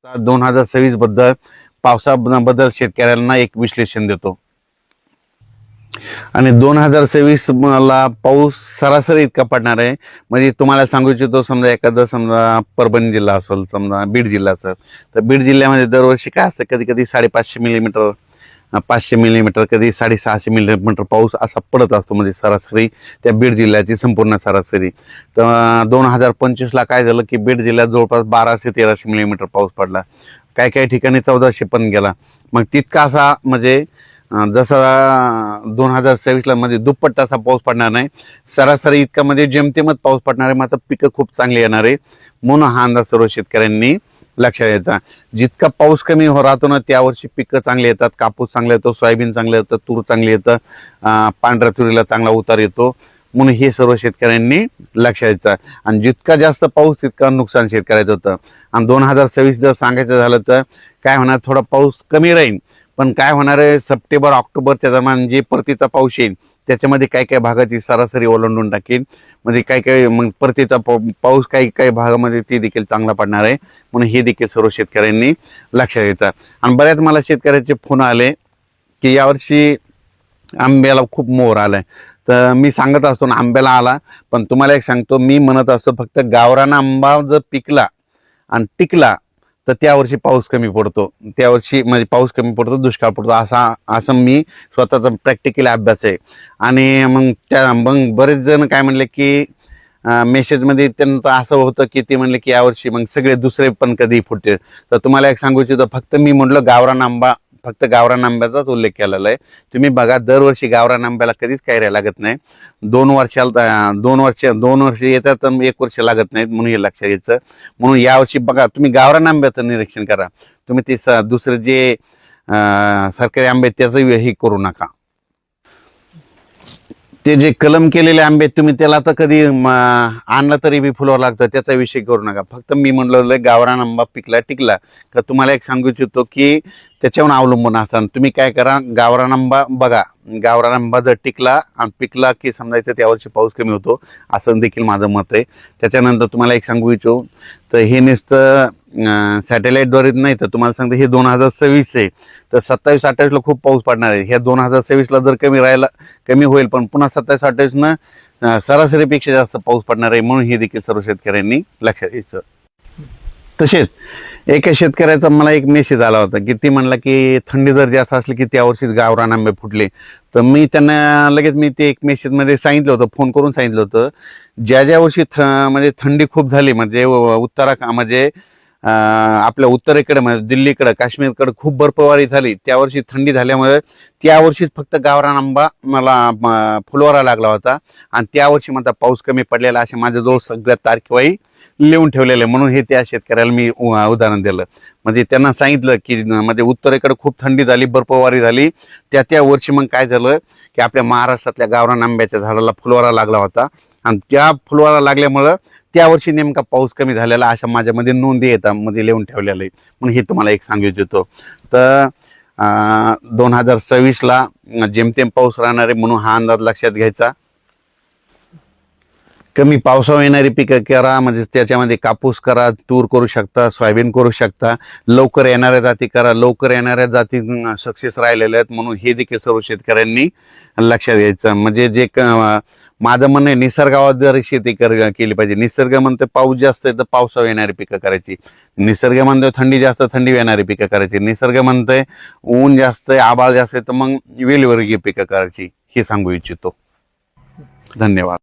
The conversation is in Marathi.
2026 बद्दल पावसाबद्दल शेतकऱ्यांना एक विश्लेषण देतो. आणि 2026 ला पाऊस सरासरी इतका पडणार आहे. म्हणजे तुम्हाला सांगू इच्छितो, समजा एखादा समजा परभणी जिल्हा असेल, समजा बीड जिल्हा असेल, तर बीड जिल्ह्यामध्ये दरवर्षी काय असतं, कधी कधी 550 मिलीमीटर, 500 मिलीमीटर, कधी 650 मिलीमीटर पाऊस असा पडत असतो. म्हणजे सरासरी त्या बीड जिल्ह्याची संपूर्ण सरासरी. तर 2025ला काय झालं की बीड जिल्ह्यात जवळपास 1200-1300 मिलीमीटर पाऊस पडला. काही काही ठिकाणी 1400 पण गेला. मग तितका असा म्हणजे जसा 2026ला म्हणजे दुप्पट असा पाऊस पडणार नाही, सरासरी इतका म्हणजे जेमतेमच पाऊस पडणार आहे. मात्र पिकं खूप चांगली येणार आहे, म्हणून हा अंदाज सर्व शेतकऱ्यांनी लक्षात घ्यायचा. जितका पाऊस कमी राहतो ना, त्या वर्षी पिकं चांगली येतात. कापूस चांगला येतो, सोयाबीन चांगलं येतं, तूर चांगली येतं, पांढऱ्या तुरीला चांगला उतार येतो. म्हणून हे सर्व शेतकऱ्यांनी लक्षात घ्यायचं. आणि जितका जास्त पाऊस तितका नुकसान शेतकऱ्याचं होतं. आणि 2026 जर सांगायचं झालं तर काय होणार, थोडा पाऊस कमी राहील, पण काय होणार आहे, सप्टेंबर ऑक्टोबरच्या दरम्यान जे परतीचा पाऊस येईल त्याच्यामध्ये काही काही भागाची सरासरी ओलांडून टाकेल. म्हणजे काही काही मग परतीचा पाऊस काही काही भागामध्ये ती देखील चांगला पडणार आहे. म्हणून हे देखील सर्व शेतकऱ्यांनी लक्षात घ्यायचं. आणि बऱ्याच मला शेतकऱ्याचे फोन आले की यावर्षी आंब्याला खूप मोहर आलाय. तर मी सांगत असतो ना, आंब्याला आला, पण तुम्हाला एक सांगतो, मी म्हणत असतो फक्त गावरान आंबा जर पिकला आणि टिकला तर त्यावर्षी पाऊस कमी पडतो, त्यावर्षी म्हणजे पाऊस कमी पडतो, दुष्काळ पडतो, असं मी स्वतःचा प्रॅक्टिकली अभ्यास आहे. आणि मग बरेच जण काय म्हणले की मेसेजमध्ये त्यांचं असं होतं की ते म्हणले की यावर्षी मग सगळे दुसरे पण कधी फुटते. तर तुम्हाला एक सांगू इच्छितो, फक्त मी म्हटलं गावरान आंबा, फक्त गावरान आंब्याचाच उल्लेख केलेला आहे. तुम्ही बघा, दरवर्षी गावरान आंब्याला कधीच कैऱ्या लागत नाही. 2 वर्ष येतात तर 1 वर्ष लागत नाहीत, म्हणून हे लक्षात घ्यायचं. म्हणून यावर्षी बघा, तुम्ही गावरान आंब्याचं निरीक्षण करा. तुम्ही ते दुसरे जे सरकारी आंबे त्याचं हे करू नका. ते जे कलम केलेले आंबे तुम्ही त्याला तर कधी आणलं तरी बी फुलावर लागतं, त्याचा विषय करू नका. फक्त मी म्हणलं गावरान आंबा पिकला टिकला का तुम्हाला एक सांगू इच्छितो की त्याच्यावर अवलंबून असताना तुम्ही काय करा, गावरान आंबा बघा, गावरान आंबा जर टिकला आणि पिकला की समजायचं त्यावर्षी पाऊस कमी होतो, असं देखील माझं मत आहे. त्याच्यानंतर तुम्हाला एक सांगू इच्छितो, तर हे नुसतं सॅटेलाईटद्वारे नाही, तर तुम्हाला सांगतो हे 2026 आहे, तर 27-28ला खूप पाऊस पडणार आहे. ह्या 2026ला जर कमी होईल, पण पुन्हा 27-28नं सरासरीपेक्षा जास्त पाऊस पडणार आहे. म्हणून हे देखील सर्व शेतकऱ्यांनी लक्षात घ्यायचं. तसेच एका शेतकऱ्याचा मला एक मेसेज आला होता की ती म्हणला की थंडी जर जास्त असली की त्यावर्षीच गावरान आंबे फुटले. तर मी त्यांना लगेच ते एक मेसेजमध्ये सांगितलं होतं, फोन करून सांगितलं होतं, ज्या वर्षी म्हणजे थंडी खूप झाली, म्हणजे म्हणजे आपल्या उत्तरेकडे म्हणजे दिल्लीकडे, काश्मीरकडे खूप बर्फवारी झाली, त्यावर्षी थंडी झाल्यामुळे त्यावर्षीच फक्त गावरान आंबा मला फुलवारा लागला होता. आणि त्यावर्षी माझा पाऊस कमी पडलेला, असे माझ्याजवळ सगळ्या तारखेवाही लिहून ठेवलेलं आहे. म्हणून हे त्या शेतकऱ्याला मी उदाहरण दिलं. म्हणजे त्यांना सांगितलं की म्हणजे उत्तरेकडे खूप थंडी झाली, बर्फवारी झाली, त्या वर्षी मग काय झालं की आपल्या महाराष्ट्रातल्या गावरान आंब्याच्या झाडाला फुलवारा लागला होता. आणि त्या फुलवारा लागल्यामुळं त्यावर्षी नेमका पाऊस कमी झालेला, अशा माझ्यामध्ये नोंदी येतात, मध्ये लिहून ठेवलेलं आहे. म्हणून हे तुम्हाला एक सांगू इच्छितो. तर 2026ला जेमतेम पाऊस राहणार आहे, म्हणून हा अंदाज लक्षात घ्यायचा. कमी पावसावर येणारी पिकं करा, म्हणजे त्याच्यामध्ये कापूस करा, तूर करू शकता, सोयाबीन करू शकता. लवकर येणाऱ्या जाती करा, लवकर येणाऱ्या जाती सक्सेस राहिलेल्या आहेत. म्हणून हे देखील सर्व शेतकऱ्यांनी लक्षात घ्यायचं. म्हणजे माझं म्हणणं आहे, निसर्गावर जर शेती केली पाहिजे. निसर्ग म्हणतो पाऊस जास्त आहे तर पावसावर येणारी पिकं करायची, निसर्ग म्हणतोय थंडी जास्त थंडी येणारी पिकं करायची, निसर्ग म्हणतोय ऊन जास्त आहे आभाळ जास्त आहे तर मग वेलीवर्गीय पिकं करायची. हे सांगू इच्छितो. धन्यवाद.